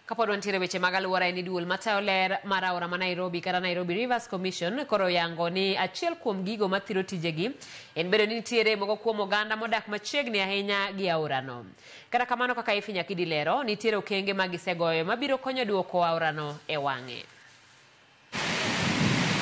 Kapod wantiere weche mag aluora en duol matayo ler mar aora ma Nairobi kata Nairobi Rivers Commission koro yango ni achiel kuom gigo mathiro tijegi en bedo ni nitiere moko kuom oganda modak machiegni ahinya gi aorano. Kata kamano kaka Ifi Nyakidi lero, nitiere okenge ma gisegoyo mabiro konyo duoko aorano e wang'e.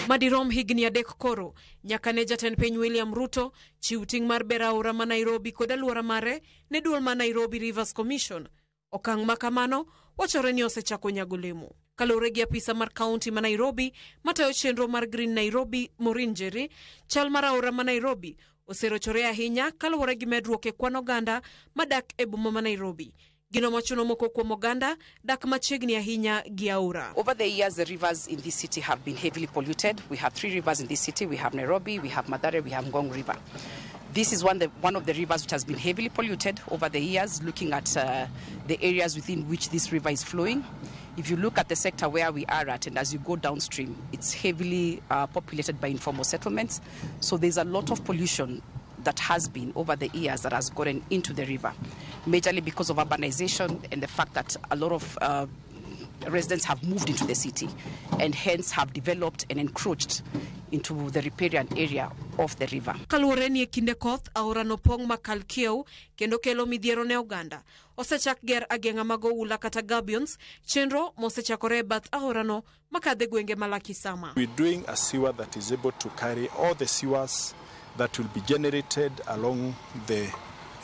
Madirom higni adek koro nyaka ne jatend piny William Ruto chiw ting' mar bero aora ma Nairobi kod aluora mare ne duol ma Nairobi Rivers Commission. Okang' ma kamano wachore ni osechako nyago lemo. Kaluwore gi apisa mar kaunti ma Nairobi matayo chenro mar Green Nairobi Maureen Njeri, chal mar aora ma Nairobi oserochore ahinya kaluwore gi medruok e kwan oganda madak e boma ma Nairobi. Gino machuno moko kuom oganda dak machiegni ahinya gi aora. Over the years, the rivers in this city have been heavily polluted. We have 3 rivers in this city. We have Nairobi, we have Mathare, we have Ngong River. This is one of the rivers which has been heavily polluted over the years, looking at the areas within which this river is flowing. If you look at the sector where we are at, and as you go downstream, it's heavily populated by informal settlements. So there's a lot of pollution that has been over the years that has gotten into the river, majorly because of urbanization and the fact that a lot of residents have moved into the city and hence have developed and encroached into the riparian area of the river. Kaluwore ni kinde koth aora no pong' makal kiew kendo kelo midhiero ne oganda. Osechak ger ageng'a mag oula kata gabions, chenro mosechakore bath aora no makadhe gwenge malakisama. We're doing a sewer that is able to carry all the sewers that will be generated along the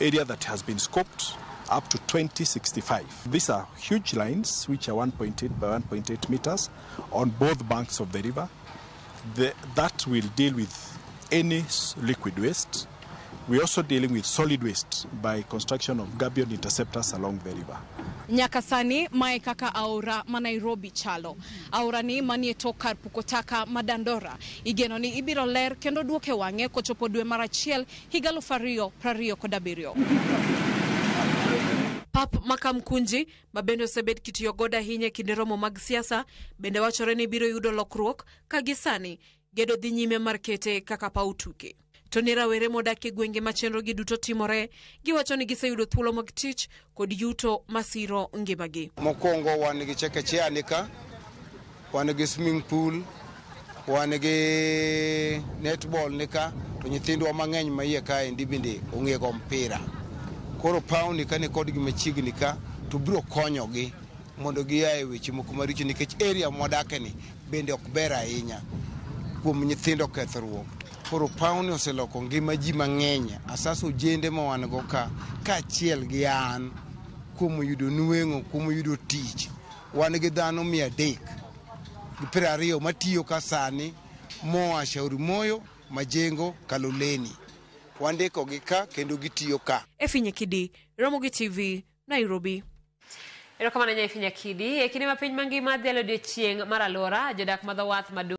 area that has been scoped up to 2065. These are huge lines which are 1.8 by 1.8 meters on both banks of the river. That will deal with any liquid waste. We're also dealing with solid waste by construction of gabion interceptors along the river. Nyaka sani mae kaka aora ma Nairobi chalo. Aora ni manie tok kar puko taka ma Dandora. Igeno ni ibiro ler kendo duoke wang'e kochopo dwe mar achiel higa 2027. Pap Makamkunji, mabende osebed kitiyo godo ahinya kinde romo mag siasa, bende wachore ni biro yudo lokruok ka gisani gedo dhi nyime mar kete kaka paw tuke. To ni rawere modak e gwenge ma chenro gi duto timore, giwacho ni giseyudo thuolo mag tich kod yuto masiro ngimagi. Mokwongo wan gi chekechea nika, wan gi swimming pool, wan gi netball nika, to nyithindwa mang'eny ma iye kae bende ong'e go mpira. Koro paw nika ni kod gi machiegni ka to biro konyogi mondo giyae weche moko maricho nikech area modake ni bende ok ber ahinya kuom nyithindo kethruok. Koro paw ni oseloko ngima ji mang'eny, asasa ojende ma wan go ka achiel gi an kuom yudo nueng'o, kuom yudo tich. Wan gi dhano 320 matiyo ka sani moa Shauri Moyo, Majengo, Kaloleni. Wandiko gi ka kendo gitiyo ka. Ifi Nyakidi, Ramogi TV, Nairobi. Erokamano Ifi Nyakidi, e kinde ma piny mangima dhialo odiochieng' mar aluora, jodak madho wath madu